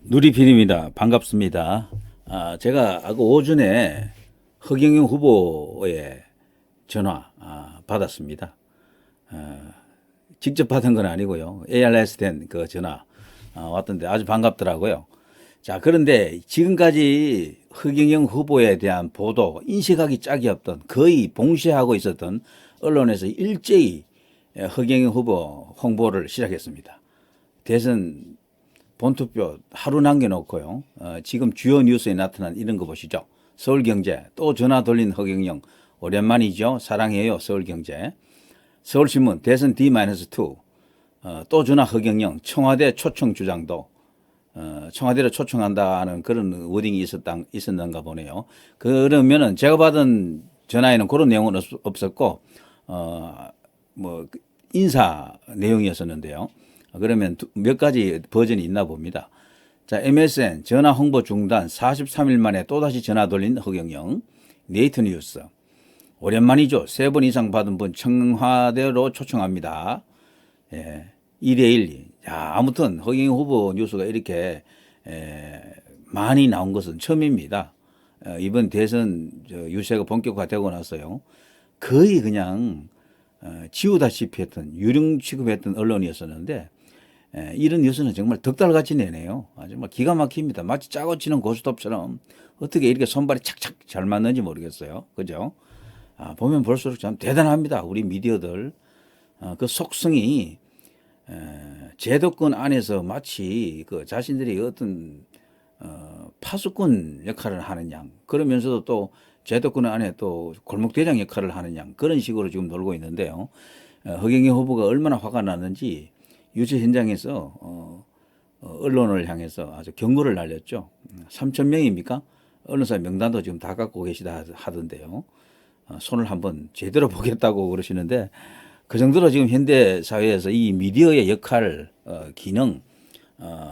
누리필입니다. 반갑습니다. 제가 아까 오전에 허경영 후보의 전화 받았습니다. 직접 받은 건 아니고요. ARS 된 그 전화 왔던데 아주 반갑더라고요. 자, 그런데 지금까지 허경영 후보에 대한 보도, 인식하기 짝이 없던 거의 봉쇄하고 있었던 언론에서 일제히 허경영 후보 홍보를 시작했습니다. 대선 본투표 하루 남겨놓고요. 지금 주요 뉴스에 나타난 이런 거 보시죠. 서울경제 또 전화 돌린 허경영 오랜만이죠. 사랑해요 서울경제. 서울신문 대선 D-2 또 전화 허경영 청와대 초청 주장도 청와대를 초청한다는 그런 워딩이 있었는가 보네요. 그러면은 제가 받은 전화에는 그런 내용은 없었고 뭐 인사 내용이었었는데요. 그러면 몇 가지 버전이 있나 봅니다. 자, MSN 전화 홍보 중단 43일 만에 또다시 전화 돌린 허경영. 네이트뉴스 오랜만이죠. 3번 이상 받은 분 청와대로 초청합니다. 예, 2대1. 야, 아무튼 허경영 후보 뉴스가 이렇게 많이 나온 것은 처음입니다. 이번 대선 유세가 본격화되고 나서요. 거의 그냥 지우다시피 했던 유령 취급했던 언론이었었는데 이런 뉴스는 정말 덕달같이 내네요. 정말 기가 막힙니다. 마치 짜고 치는 고스톱처럼 어떻게 이렇게 손발이 착착 잘 맞는지 모르겠어요. 그죠? 보면 볼수록 참 대단합니다. 우리 미디어들. 그 속성이 제도권 안에서 마치 그 자신들이 어떤 파수꾼 역할을 하는 양, 그러면서도 또 제도권 안에 또 골목대장 역할을 하는 양, 그런 식으로 지금 놀고 있는데요. 허경영 후보가 얼마나 화가 나는지 유세 현장에서 언론을 향해서 아주 경고를 날렸죠. 3천 명입니까? 언론사 명단도 지금 다 갖고 계시다 하던데요. 손을 한번 제대로 보겠다고 그러시는데 그 정도로 지금 현대 사회에서 이 미디어의 역할, 기능,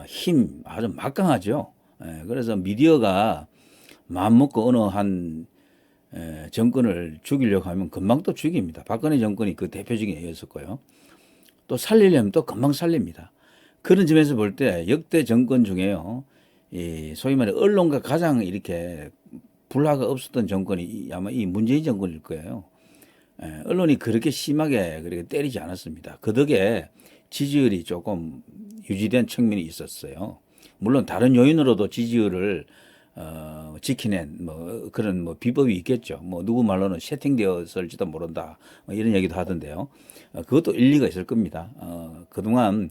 힘 아주 막강하죠. 그래서 미디어가 마음먹고 어느 한 정권을 죽이려고 하면 금방 또 죽입니다. 박근혜 정권이 그 대표적인 예였었고요. 또 살리려면 또 금방 살립니다. 그런 점에서 볼 때 역대 정권 중에요. 이 소위 말해 언론과 가장 이렇게 불화가 없었던 정권이 아마 이 문재인 정권일 거예요. 언론이 그렇게 심하게 그렇게 때리지 않았습니다. 그 덕에 지지율이 조금 유지된 측면이 있었어요. 물론 다른 요인으로도 지지율을 지켜낸 뭐 그런 뭐 비법이 있겠죠. 뭐 누구 말로는 세팅되었을지도 모른다. 뭐 이런 얘기도 하던데요. 그것도 일리가 있을 겁니다. 그동안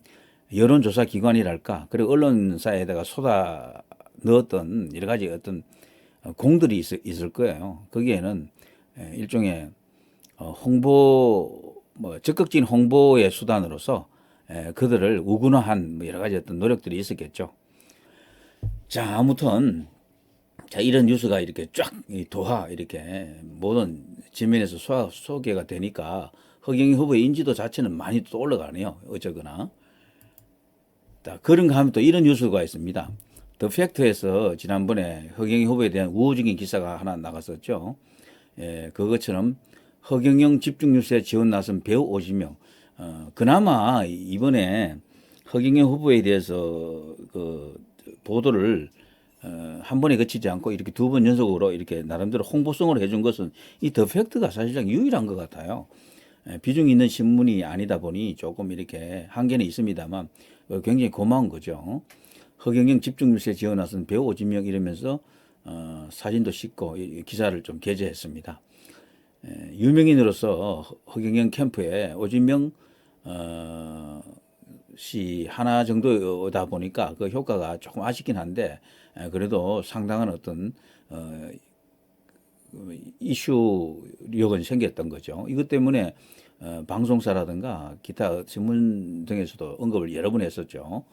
여론조사 기관이랄까 그리고 언론사에다가 쏟아 넣었던 여러 가지 어떤 공들이 있을 거예요. 거기에는 일종의 홍보 뭐 적극적인 홍보의 수단으로서 그들을 우군화한 뭐 여러 가지 어떤 노력들이 있었겠죠. 자, 아무튼 자, 이런 뉴스가 이렇게 쫙 도하 이렇게 모든 지면에서 소개가 되니까 허경영 후보의 인지도 자체는 많이 또 올라가네요. 어쩌거나. 자, 그런가 하면 또 이런 뉴스가 있습니다. 더 팩트에서 지난번에 허경영 후보에 대한 우호적인 기사가 하나 나갔었죠. 그것처럼 허경영 집중뉴스에 지원 나선 배우 50명. 그나마 이번에 허경영 후보에 대해서 그 보도를 한 번에 그치지 않고 이렇게 2번 연속으로 이렇게 나름대로 홍보성으로 해준 것은 이 더 팩트가 사실상 유일한 것 같아요. 비중 있는 신문이 아니다 보니 조금 이렇게 한계는 있습니다만 굉장히 고마운 거죠. 허경영 집중뉴스에 지원 나선 배우 50명 이러면서 사진도 싣고 기사를 좀 게재했습니다. 유명인으로서 허경영 캠프에 50명 시 하나 정도다 보니까 그 효과가 조금 아쉽긴 한데 그래도 상당한 어떤 이슈력은 생겼던 거죠. 이것 때문에 방송사라든가 기타 신문 등에서도 언급을 여러 번 했었죠.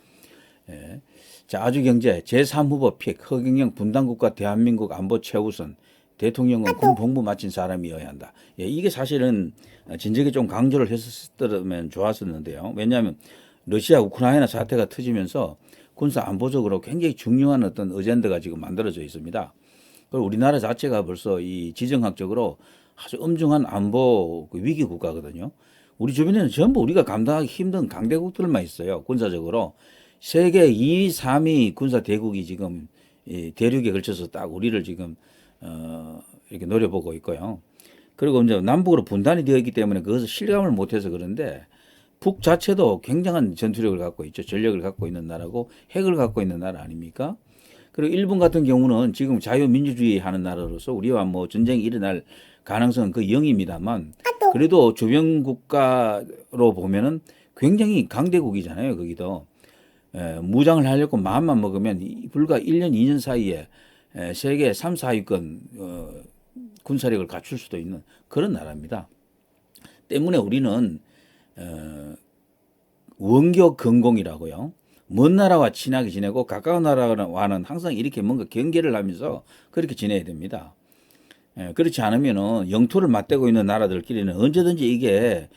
자, 아주경제 제3후보 픽 허경영 분단국가 대한민국 안보 최우선 대통령은 군 복무 마친 사람이어야 한다. 이게 사실은 진작에 좀 강조를 했었으면 좋았었는데요. 왜냐하면 러시아 우크라이나 사태가 터지면서 군사 안보적으로 굉장히 중요한 어떤 어젠다가 지금 만들어져 있습니다. 그리고 우리나라 자체가 벌써 이 지정학적으로 아주 엄중한 안보 위기 국가거든요. 우리 주변에는 전부 우리가 감당하기 힘든 강대국들만 있어요. 군사적으로. 세계 2위, 3위 군사 대국이 지금 이 대륙에 걸쳐서 딱 우리를 지금 이렇게 노려보고 있고요. 그리고 이제 남북으로 분단이 되어 있기 때문에 그것을 실감을 못해서 그런데 북 자체도 굉장한 전투력을 갖고 있죠. 전력을 갖고 있는 나라고 핵을 갖고 있는 나라 아닙니까? 그리고 일본 같은 경우는 지금 자유민주주의 하는 나라로서 우리와 뭐 전쟁이 일어날 가능성은 거의 0입니다만 그래도 주변 국가로 보면은 굉장히 강대국이잖아요. 거기도. 무장을 하려고 마음만 먹으면 불과 1년, 2년 사이에 세계 3, 4위권 군사력을 갖출 수도 있는 그런 나라입니다. 때문에 우리는 원교 건공이라고요. 먼 나라와 친하게 지내고 가까운 나라와는 항상 이렇게 뭔가 경계를 하면서 그렇게 지내야 됩니다. 그렇지 않으면은 영토를 맞대고 있는 나라들끼리는 언제든지 이게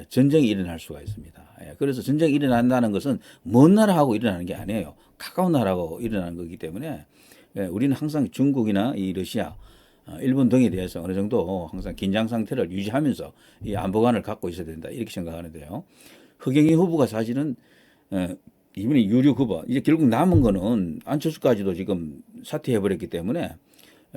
전쟁이 일어날 수가 있습니다. 그래서 전쟁이 일어난다는 것은 먼 나라하고 일어나는 게 아니에요. 가까운 나라하고 일어나는 거기 때문에 우리는 항상 중국이나 이 러시아, 일본 등에 대해서 어느 정도 항상 긴장 상태를 유지하면서 이 안보관을 갖고 있어야 된다 이렇게 생각하는데요. 허경영 후보가 사실은 이분이 유력 후보 이제 결국 남은 거는 안철수까지도 지금 사퇴해버렸기 때문에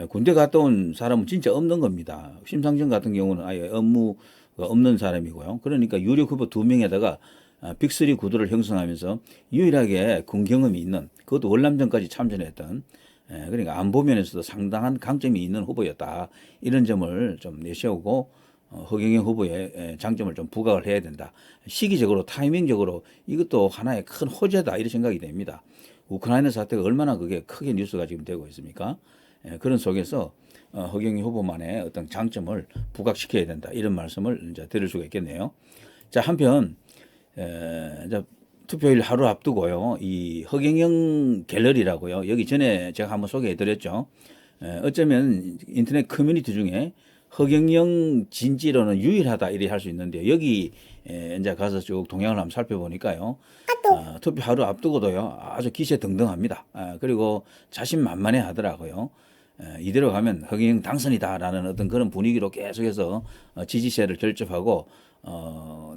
군대 갔다 온 사람은 진짜 없는 겁니다. 심상정 같은 경우는 아예 업무가 없는 사람이고요. 그러니까 유력 후보 2명에다가 빅3 구도를 형성하면서 유일하게 군 경험이 있는 그것도 월남전까지 참전했던 그러니까 안보 면에서도 상당한 강점이 있는 후보였다. 이런 점을 좀 내세우고 허경영 후보의 장점을 좀 부각을 해야 된다. 시기적으로 타이밍적으로 이것도 하나의 큰 호재다 이런 생각이 됩니다. 우크라이나 사태가 얼마나 그게 크게 뉴스가 지금 되고 있습니까? 그런 속에서 허경영 후보만의 어떤 장점을 부각시켜야 된다. 이런 말씀을 이제 드릴 수가 있겠네요. 자, 한편 이제 투표일 하루 앞두고요. 이 허경영 갤러리라고요. 여기 전에 제가 한번 소개해 드렸죠. 어쩌면 인터넷 커뮤니티 중에 허경영 진지로는 유일하다 이렇게 할 수 있는데 여기 이제 가서 쭉 동향을 한번 살펴보니까요. 투표 하루 앞두고도요. 아주 기세등등합니다. 그리고 자신만만해 하더라고요. 이대로 가면 허경영 당선이다라는 어떤 그런 분위기로 계속해서 지지세를 결집하고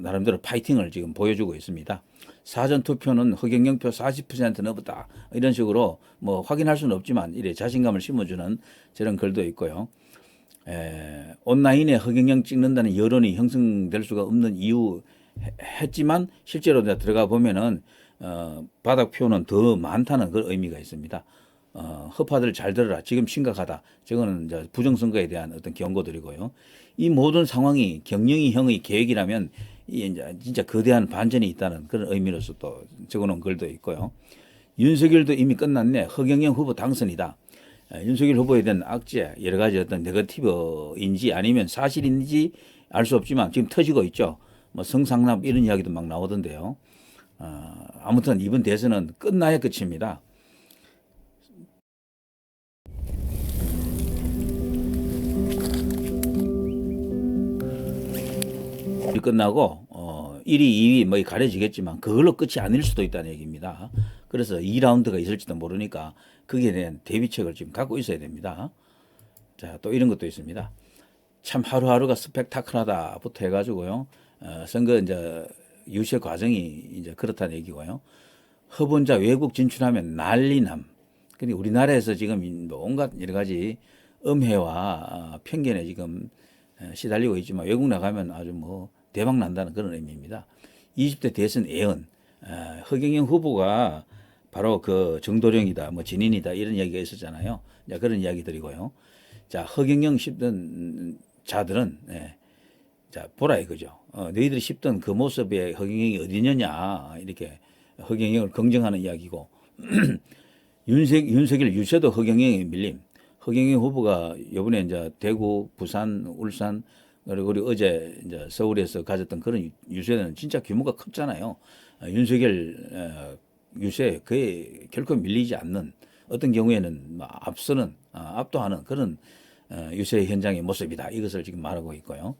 나름대로 파이팅을 지금 보여주고 있습니다. 사전 투표는 허경영표 40% 넘었다 이런 식으로 뭐 확인할 수는 없지만 이래 자신감을 심어주는 저런 글도 있고요. 온라인에 허경영 찍는다는 여론이 형성될 수가 없는 이유 했지만 실제로 들어가 보면은 바닥표는 더 많다는 그런 의미가 있습니다. 허파들 잘 들어라. 지금 심각하다. 저거는 이제 부정선거에 대한 어떤 경고들이고요. 이 모든 상황이 경영이 형의 계획이라면 이제 진짜 거대한 반전이 있다는 그런 의미로서 또 적어놓은 글도 있고요. 윤석열도 이미 끝났네. 허경영 후보 당선이다. 윤석열 후보에 대한 악재, 여러 가지 어떤 네거티브인지 아니면 사실인지 알 수 없지만 지금 터지고 있죠. 뭐 성상납 이런 이야기도 막 나오던데요. 아무튼 이번 대선은 끝나야 끝입니다. 끝나고 1위, 2위 뭐 가려지겠지만 그걸로 끝이 아닐 수도 있다는 얘기입니다. 그래서 2라운드가 있을지도 모르니까 거기에 대한 대비책을 지금 갖고 있어야 됩니다. 자, 또 이런 것도 있습니다. 참 하루하루가 스펙타클하다부터 해가지고요. 선거 이제 유세 과정이 이제 그렇다는 얘기고요. 후보자 외국 진출하면 난리남. 근데 우리나라에서 지금 온갖 여러 가지 음해와 편견에 지금 시달리고 있지만 외국 나가면 아주 뭐 대박 난다는 그런 의미입니다. 20대 대선 예언, 허경영 후보가 바로 그 정도령이다, 뭐 진인이다 이런 이야기가 있었잖아요. 자, 그런 이야기들이고요. 자, 허경영 씹던 자들은 자 보라 이거죠. 너희들이 씹던 그 모습에 허경영이 어디냐냐 이렇게 허경영을 긍정하는 이야기고 윤석열 유세도 허경영의 밀림. 허경영 후보가 이번에 이제 대구, 부산, 울산 그리고 우리 어제 이제 서울에서 가졌던 그런 유세는 진짜 규모가 컸잖아요. 윤석열 유세 그에 결코 밀리지 않는 어떤 경우에는 앞서는 압도하는 그런 유세 현장의 모습이다. 이것을 지금 말하고 있고요.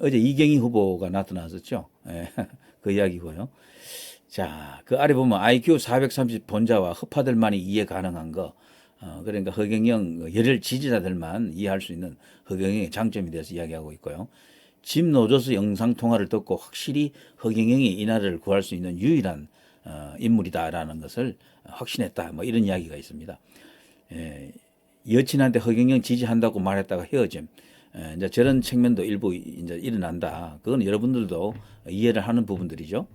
어제 이경희 후보가 나타났었죠. 그 이야기고요. 자, 그 아래 보면 IQ 430 본자와 허파들만이 이해 가능한 거. 그러니까 허경영 열혈 지지자들만 이해할 수 있는 허경영의 장점에 대해서 이야기하고 있고요. 집 노조스 영상 통화를 듣고 확실히 허경영이 이 나라를 구할 수 있는 유일한 인물이다라는 것을 확신했다. 뭐 이런 이야기가 있습니다. 여친한테 허경영 지지한다고 말했다가 헤어짐. 이제 저런 측면도 일부 이제 일어난다. 그건 여러분들도 이해를 하는 부분들이죠.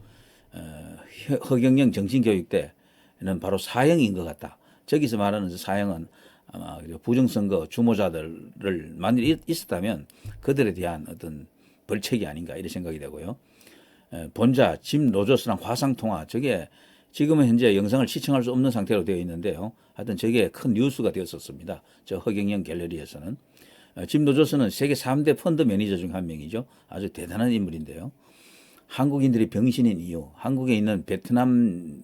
허경영 정신교육대는 바로 사형인 것 같다. 저기서 말하는 사형은 아마 부정선거 주모자들을 만일 있었다면 그들에 대한 어떤 벌책이 아닌가 이런 생각이 되고요. 본자 짐 로저스랑 화상통화 저게 지금은 현재 영상을 시청할 수 없는 상태로 되어 있는데요. 하여튼 저게 큰 뉴스가 되었었습니다. 저 허경영 갤러리에서는. 짐 로저스는 세계 3대 펀드 매니저 중 한 명이죠. 아주 대단한 인물인데요. 한국인들이 병신인 이유, 한국에 있는 베트남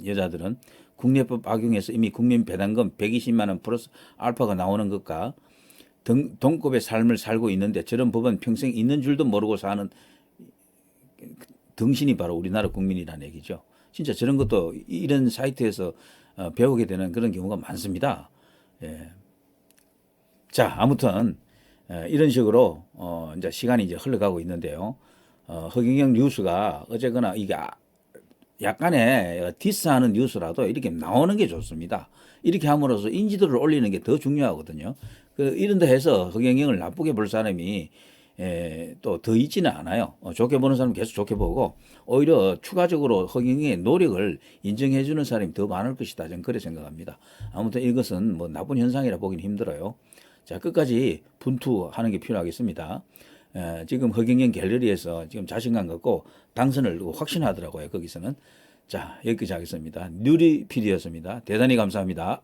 여자들은 국내법 악용해서 이미 국민 배당금 120만 원 플러스 알파가 나오는 것과 동급의 삶을 살고 있는데 저런 법은 평생 있는 줄도 모르고 사는 등신이 바로 우리나라 국민이라는 얘기죠. 진짜 저런 것도 이런 사이트에서 배우게 되는 그런 경우가 많습니다. 예. 자, 아무튼 이런 식으로 이제 시간이 이제 흘러가고 있는데요. 허경영 뉴스가 어쨌거나 이게 약간의 디스하는 뉴스라도 이렇게 나오는 게 좋습니다. 이렇게 함으로써 인지도를 올리는 게 더 중요하거든요. 이런 데 해서 허경영을 나쁘게 볼 사람이 또 더 있지는 않아요. 좋게 보는 사람은 계속 좋게 보고 오히려 추가적으로 허경영의 노력을 인정해 주는 사람이 더 많을 것이다. 저는 그렇게 생각합니다. 아무튼 이것은 뭐 나쁜 현상이라 보기는 힘들어요. 자, 끝까지 분투하는 게 필요하겠습니다. 지금 허경영 갤러리에서 지금 자신감 갖고 당선을 확신하더라고요. 거기서는. 자, 여기까지 하겠습니다. 뉴리 PD였습니다. 대단히 감사합니다.